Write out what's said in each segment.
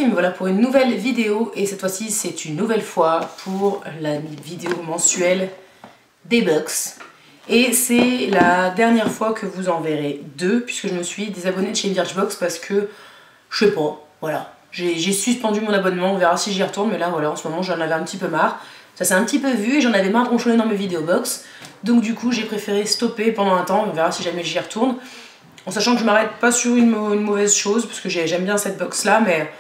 filles, me voilà pour une nouvelle vidéo et cette fois-ci c'est une nouvelle fois pour la vidéo mensuelle des box. Et c'est la dernière fois que vous en verrez deux puisque je me suis désabonnée de chez Birchbox parce que, je sais pas, voilà. J'ai suspendu mon abonnement, on verra si j'y retourne mais là voilà, en ce moment j'en avais un petit peu marre. Ça s'est un petit peu vu et j'en avais marre de ronchonner dans mes vidéos box. Donc du coup j'ai préféré stopper pendant un temps, on verra si jamais j'y retourne. En sachant que je m'arrête pas sur une mauvaise chose, parce que j'aime bien cette box là, mais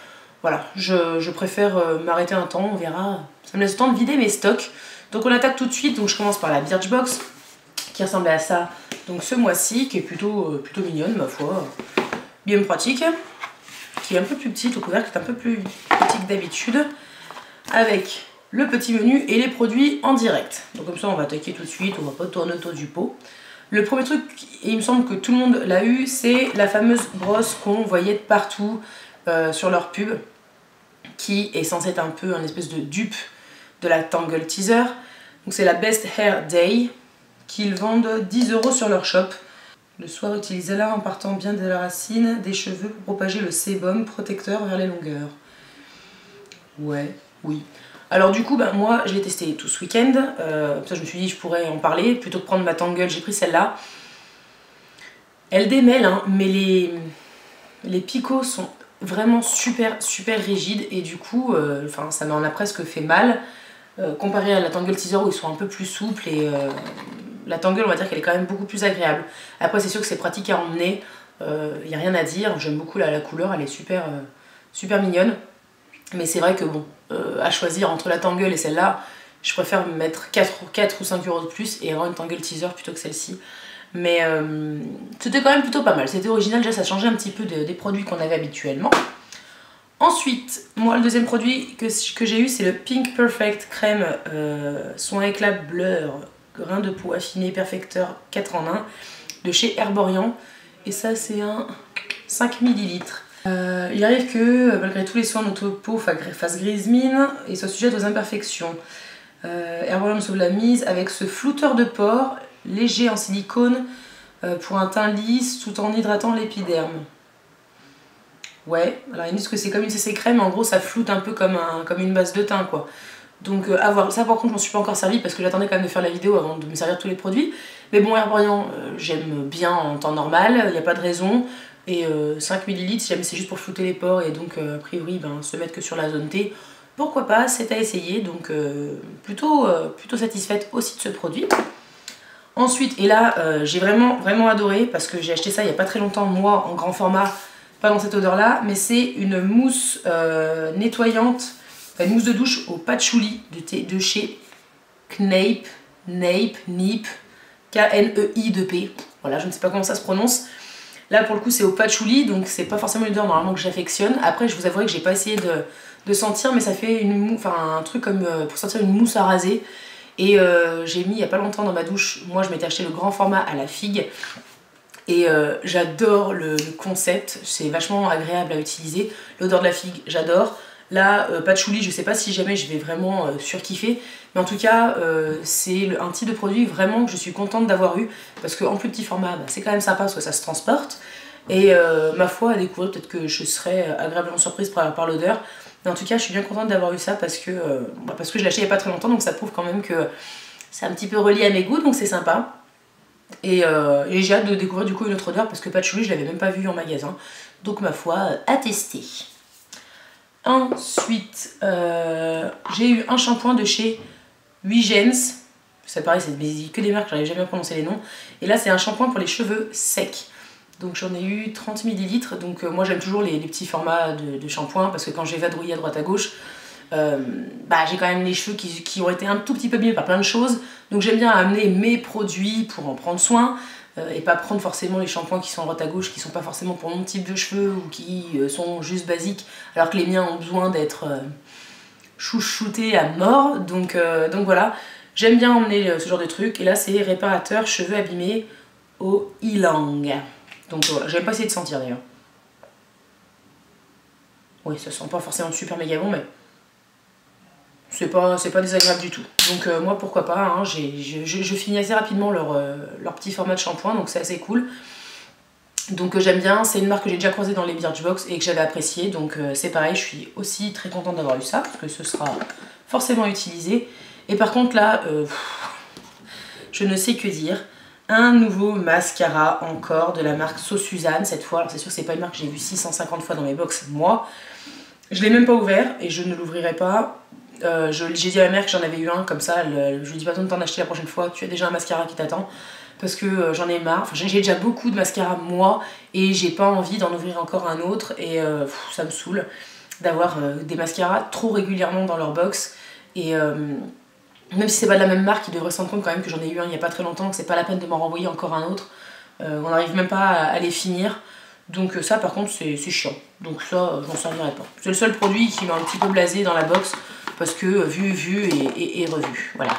voilà, je préfère m'arrêter un temps, on verra. Ça me laisse le temps de vider mes stocks. Donc on attaque tout de suite, donc je commence par la Birchbox, qui ressemblait à ça, donc ce mois-ci, qui est plutôt mignonne ma foi, bien pratique, qui est un peu plus petite, au couvercle qui est un peu plus petit que d'habitude, avec le petit menu et les produits en direct. Donc comme ça on va attaquer tout de suite, on va pas tourner autour du pot. Le premier truc, et il me semble que tout le monde l'a eu, c'est la fameuse brosse qu'on voyait de partout sur leur pub, qui est censée être un peu un espèce de dupe de la Tangle Teezer. Donc c'est la Best Hair Day, qu'ils vendent 10 € sur leur shop. Le soir, utilisez-la en partant bien de la racine des cheveux pour propager le sébum protecteur vers les longueurs. Ouais, oui. Alors du coup, bah, moi je l'ai testé tout ce week-end, ça je me suis dit je pourrais en parler, plutôt que prendre ma Tangle, j'ai pris celle-là. Elle démêle, hein, mais les picots sont vraiment super rigides et du coup, ça m'en a presque fait mal, comparé à la Tangle Teezer où ils sont un peu plus souples et la Tangle on va dire qu'elle est quand même beaucoup plus agréable. Après c'est sûr que c'est pratique à emmener, il n'y a rien à dire, j'aime beaucoup la couleur, elle est super mignonne. Mais c'est vrai que bon, à choisir entre la Tangle et celle-là, je préfère mettre 4 ou 5 € de plus et avoir une Tangle Teezer plutôt que celle-ci. Mais c'était quand même plutôt pas mal, c'était original, déjà ça changeait un petit peu des produits qu'on avait habituellement. Ensuite, moi le deuxième produit que j'ai eu c'est le Pink Perfect Crème Soin Éclat Blur, grain de peau affiné perfecteur 4 en 1 de chez Herborian. Et ça c'est un 5 ml. Il arrive que, malgré tous les soins, notre peau fasse grise mine et soit sujette aux imperfections. Herborian sauve la mise avec ce flouteur de pores léger en silicone pour un teint lisse tout en hydratant l'épiderme. Ouais, alors ils disent que c'est comme une CC crème, en gros ça floute un peu comme une base de teint quoi. Donc à voir, ça par contre je m'en suis pas encore servi parce que j'attendais quand même de faire la vidéo avant de me servir tous les produits. Mais bon, Herborian j'aime bien en temps normal, il n'y a pas de raison. Et 5 ml si jamais c'est juste pour flouter les pores et donc a priori se mettre que sur la zone T, pourquoi pas, c'est à essayer. Donc plutôt satisfaite aussi de ce produit. Ensuite, et là j'ai vraiment adoré parce que j'ai acheté ça il n'y a pas très longtemps, moi en grand format, pas dans cette odeur là, mais c'est une mousse nettoyante, enfin une mousse de douche au patchouli de chez Kneip, K-N-E-I-2-P, voilà, je ne sais pas comment ça se prononce. Là pour le coup c'est au patchouli, donc c'est pas forcément une odeur normalement que j'affectionne. Après je vous avouerai que j'ai pas essayé de sentir, mais ça fait un truc comme pour sentir une mousse à raser. Et j'ai mis il y a pas longtemps dans ma douche, moi je m'étais acheté le grand format à la figue. Et j'adore le concept, c'est vachement agréable à utiliser. L'odeur de la figue, j'adore. Là, patchouli, je sais pas si jamais je vais vraiment surkiffer, mais en tout cas, c'est un type de produit vraiment que je suis contente d'avoir eu, parce qu'en plus petit format, c'est quand même sympa parce que ça se transporte. Et ma foi, à découvrir, peut-être que je serai agréablement surprise par l'odeur. Mais en tout cas, je suis bien contente d'avoir eu ça parce que je l'ai acheté il y a pas très longtemps, donc ça prouve quand même que c'est un petit peu relié à mes goûts, donc c'est sympa. Et j'ai hâte de découvrir du coup une autre odeur parce que patchouli je l'avais même pas vu en magasin, donc ma foi à tester. Ensuite j'ai eu un shampoing de chez Huygens, ça pareil c'est que des marques, j'arrive jamais à prononcer les noms, et là c'est un shampoing pour les cheveux secs. Donc j'en ai eu 30 ml, donc moi j'aime toujours les petits formats de shampoing parce que quand j'ai vadrouillé à droite à gauche, j'ai quand même les cheveux qui ont été un tout petit peu abîmés par plein de choses, donc j'aime bien amener mes produits pour en prendre soin et pas prendre forcément les shampoings qui sont à droite à gauche, qui sont pas forcément pour mon type de cheveux ou qui sont juste basiques, alors que les miens ont besoin d'être chouchoutés à mort, donc voilà, j'aime bien emmener ce genre de truc. Et là c'est réparateur cheveux abîmés au ylang, donc voilà, j'aime pas essayer de sentir d'ailleurs. Oui, ça sent pas forcément super méga bon, mais c'est pas désagréable du tout. Donc moi pourquoi pas, hein, je finis assez rapidement leur petit format de shampoing, donc c'est assez cool. Donc j'aime bien, c'est une marque que j'ai déjà croisée dans les Birchbox et que j'avais appréciée, donc c'est pareil, je suis aussi très contente d'avoir eu ça, parce que ce sera forcément utilisé. Et par contre là, je ne sais que dire, un nouveau mascara encore de la marque So Suzanne cette fois. Alors c'est sûr que c'est pas une marque que j'ai vue 650 fois dans mes box, moi. Je l'ai même pas ouvert et je ne l'ouvrirai pas. J'ai dit à ma mère que j'en avais eu un, comme ça, je lui dis pas besoin de t'en acheter la prochaine fois, tu as déjà un mascara qui t'attend. Parce que j'en ai marre, enfin, j'ai déjà beaucoup de mascara moi et j'ai pas envie d'en ouvrir encore un autre et ça me saoule d'avoir des mascaras trop régulièrement dans leur box et même si c'est pas de la même marque, ils devraient se rendre compte quand même que j'en ai eu un il y a pas très longtemps, que c'est pas la peine de m'en renvoyer encore un autre, on n'arrive même pas à les finir, donc ça par contre c'est chiant, donc ça j'en servirai pas. C'est le seul produit qui m'a un petit peu blasé dans la box parce que vu et revu, voilà.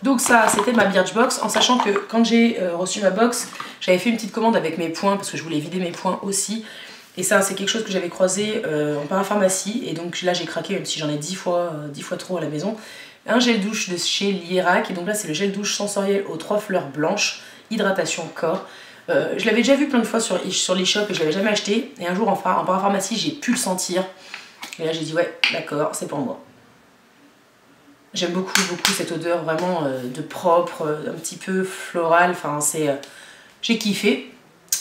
Donc ça, c'était ma Birchbox, en sachant que quand j'ai reçu ma box, j'avais fait une petite commande avec mes points, parce que je voulais vider mes points aussi. Et ça, c'est quelque chose que j'avais croisé en parapharmacie, et donc là j'ai craqué, même si j'en ai 10 fois trop à la maison. Un gel douche de chez Lierac, et donc là c'est le gel douche sensoriel aux 3 fleurs blanches, hydratation corps. Je l'avais déjà vu plein de fois sur l'eShop et je l'avais jamais acheté, et un jour en parapharmacie j'ai pu le sentir, et là j'ai dit ouais, d'accord, c'est pour moi. J'aime beaucoup cette odeur vraiment de propre, un petit peu floral, enfin c'est... j'ai kiffé.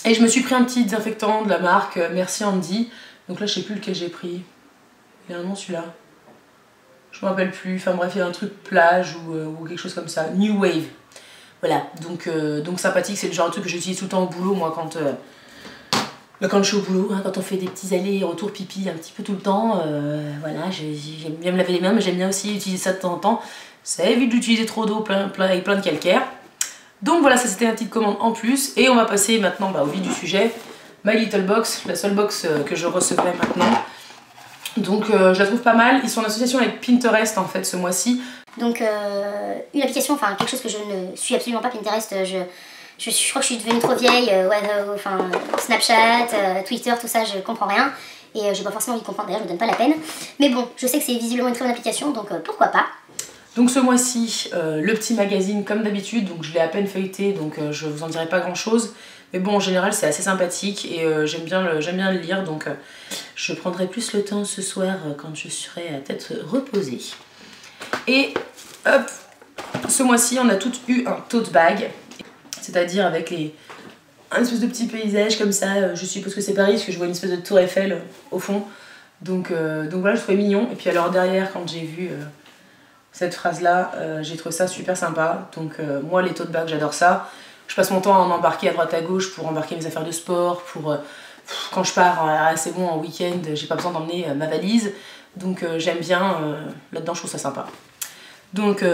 Et je me suis pris un petit désinfectant de la marque Merci Andy. Donc là je sais plus lequel j'ai pris. Il y a un nom celui-là. Je me rappelle plus, enfin bref il y a un truc plage ou quelque chose comme ça. New Wave. Voilà, donc sympathique, c'est le genre de truc que j'utilise tout le temps au boulot moi quand je suis au boulot, hein, quand on fait des petits allers et retours pipi un petit peu tout le temps, voilà, j'aime bien me laver les mains, mais j'aime bien aussi utiliser ça de temps en temps. Ça évite d'utiliser trop d'eau avec plein de calcaire. Donc voilà, ça c'était une petite commande en plus. Et on va passer maintenant au vif du sujet. My Little Box, la seule box que je recevrai maintenant. Donc je la trouve pas mal. Ils sont en association avec Pinterest en fait ce mois-ci. Donc une application, enfin quelque chose que je ne suis absolument pas, Pinterest, je crois que je suis devenue trop vieille, enfin Snapchat, Twitter, tout ça, je comprends rien. Et j'ai pas forcément envie de comprendre, d'ailleurs je me donne pas la peine. Mais bon, je sais que c'est visiblement une très bonne application, donc pourquoi pas. Donc ce mois-ci, le petit magazine comme d'habitude, donc je l'ai à peine feuilleté, donc je vous en dirai pas grand chose. Mais bon, en général c'est assez sympathique et j'aime bien le lire, donc je prendrai plus le temps ce soir quand je serai à tête reposée. Et hop, ce mois-ci on a toutes eu un tote bag. C'est-à-dire avec un espèce de petit paysage comme ça, je suppose que c'est Paris parce que je vois une espèce de tour Eiffel au fond. Donc voilà, je trouvais mignon. Et puis alors derrière, quand j'ai vu cette phrase-là, j'ai trouvé ça super sympa. Donc moi, les tote bags, j'adore ça. Je passe mon temps à en embarquer à droite à gauche pour embarquer mes affaires de sport, quand je pars, c'est bon, en week-end, j'ai pas besoin d'emmener ma valise. Donc j'aime bien, là-dedans je trouve ça sympa. Donc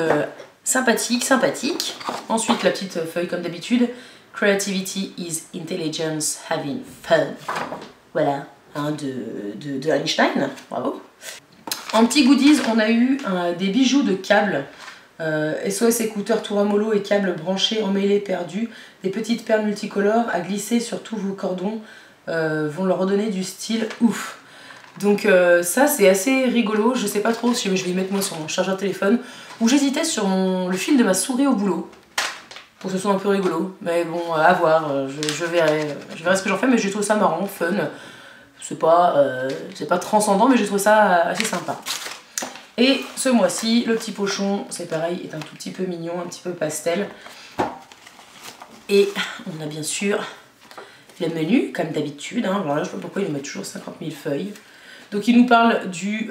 sympathique. Ensuite la petite feuille comme d'habitude. Creativity is intelligence having fun. Voilà, hein, de Einstein, bravo. En petits goodies, on a eu des bijoux de câbles. SOS écouteurs tout ramollo et câbles branchés, emmêlés, perdus. Des petites perles multicolores à glisser sur tous vos cordons vont leur redonner du style ouf. Donc ça c'est assez rigolo, je sais pas trop si je vais y mettre moi sur mon chargeur de téléphone, ou j'hésitais sur le fil de ma souris au boulot, pour que ce soit un peu rigolo, mais bon à voir, je verrai ce que j'en fais, mais je trouve ça marrant, fun, c'est pas transcendant mais je trouve ça assez sympa. Et ce mois-ci, le petit pochon, c'est pareil, est un tout petit peu mignon, un petit peu pastel, et on a bien sûr le menu, comme d'habitude, hein. Alors là je sais pas pourquoi ils nous mettent toujours 50 000 feuilles. Donc il nous parle du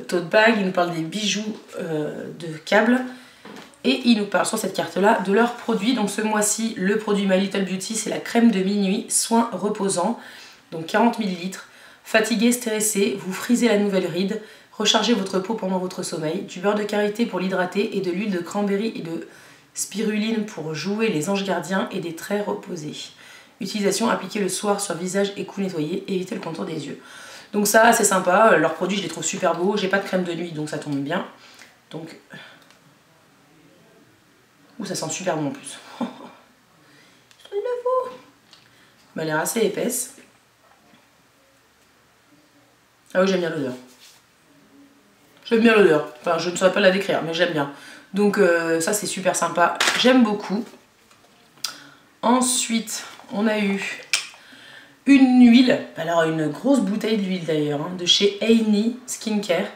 tote bag, il nous parle des bijoux de câbles et il nous parle sur cette carte là de leurs produits. Donc ce mois-ci, le produit My Little Beauty, c'est la crème de minuit soin reposant, donc 40 ml. Fatigué, stressé, vous frisez la nouvelle ride, rechargez votre peau pendant votre sommeil, du beurre de karité pour l'hydrater et de l'huile de cranberry et de spiruline pour jouer les anges gardiens et des traits reposés. Utilisation appliquée le soir sur visage et cou nettoyé, évitez le contour des yeux. Donc ça c'est sympa, leurs produits je les trouve super beaux, j'ai pas de crème de nuit donc ça tombe bien. Donc... ouh ça sent super bon en plus. C'est nouveau. Elle a l'air assez épaisse. Ah oui j'aime bien l'odeur. J'aime bien l'odeur, enfin je ne saurais pas la décrire mais j'aime bien. Donc ça c'est super sympa, j'aime beaucoup. Ensuite on a eu une huile, alors une grosse bouteille d'huile d'ailleurs, hein, de chez Aini Skincare.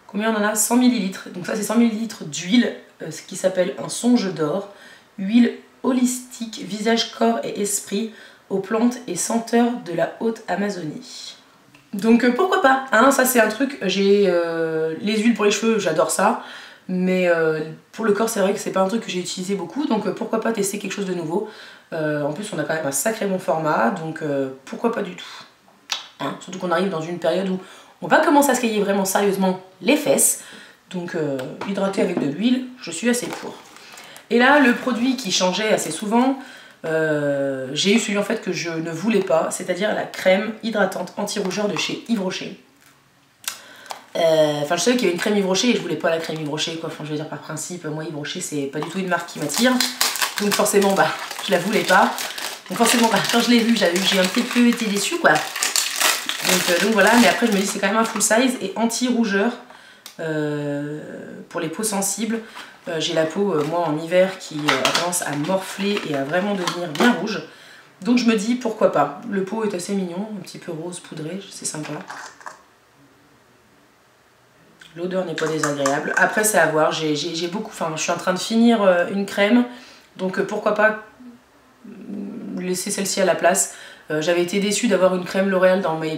Combien on en a? 100 ml. Donc ça c'est 100 ml d'huile, ce qui s'appelle un songe d'or. Huile holistique, visage, corps et esprit aux plantes et senteurs de la haute Amazonie. Donc pourquoi pas, hein, ça c'est un truc, j'ai les huiles pour les cheveux, j'adore ça. Mais pour le corps c'est vrai que c'est pas un truc que j'ai utilisé beaucoup, donc pourquoi pas tester quelque chose de nouveau. En plus on a quand même un sacré bon format, donc pourquoi pas du tout, hein, surtout qu'on arrive dans une période où on va commencer à se cailler vraiment sérieusement les fesses. Donc hydrater avec de l'huile, je suis assez pour. Et là le produit qui changeait assez souvent, j'ai eu celui en fait que je ne voulais pas, c'est-à-dire la crème hydratante anti-rougeur de chez Yves Rocher. Enfin je savais qu'il y avait une crème Yves Rocher et je voulais pas la crème Yves Rocher quoi, enfin je veux dire par principe, moi Yves Rocher c'est pas du tout une marque qui m'attire, donc forcément bah je la voulais pas, donc forcément bah, quand je l'ai vue j'ai un petit peu été déçue quoi, donc voilà, mais après je me dis c'est quand même un full size et anti-rougeur pour les peaux sensibles. J'ai la peau moi en hiver qui a tendance à morfler et à vraiment devenir bien rouge, donc je me dis pourquoi pas, le pot est assez mignon, un petit peu rose poudré, c'est sympa. L'odeur n'est pas désagréable. Après c'est à voir, j'ai beaucoup, enfin je suis en train de finir une crème, donc pourquoi pas laisser celle-ci à la place. J'avais été déçue d'avoir une crème L'Oréal dans mes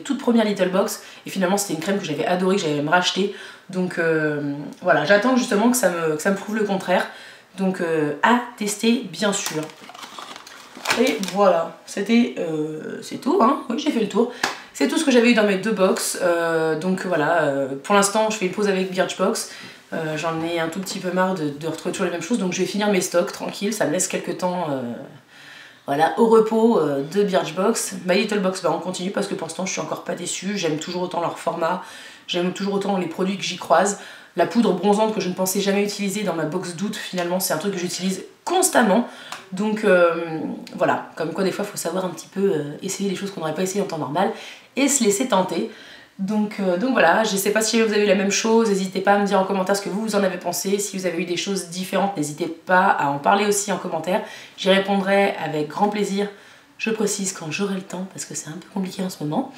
toutes premières Little Box, et finalement c'était une crème que j'avais adorée, que j'avais même racheté. Donc voilà, j'attends justement que ça me prouve le contraire. Donc à tester bien sûr. Et voilà, c'est tout, hein. Oui j'ai fait le tour. C'est tout ce que j'avais eu dans mes deux box, donc voilà, pour l'instant je fais une pause avec Birchbox, j'en ai un tout petit peu marre de retrouver toujours les mêmes choses, donc je vais finir mes stocks tranquille, ça me laisse quelques temps voilà, au repos de Birchbox. My Little Box, bah, on continue parce que pour l'instant je suis encore pas déçue, j'aime toujours autant leur format, j'aime toujours autant les produits que j'y croise. La poudre bronzante que je ne pensais jamais utiliser dans ma box d'août, finalement c'est un truc que j'utilise constamment. Donc voilà, comme quoi des fois il faut savoir un petit peu essayer les choses qu'on n'aurait pas essayé en temps normal et se laisser tenter. Donc voilà, je ne sais pas si vous avez eu la même chose, n'hésitez pas à me dire en commentaire ce que vous en avez pensé. Si vous avez eu des choses différentes, n'hésitez pas à en parler aussi en commentaire. J'y répondrai avec grand plaisir, je précise quand j'aurai le temps parce que c'est un peu compliqué en ce moment.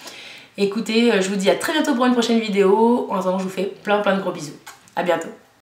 Écoutez, je vous dis à très bientôt pour une prochaine vidéo. En attendant, je vous fais plein de gros bisous. À bientôt.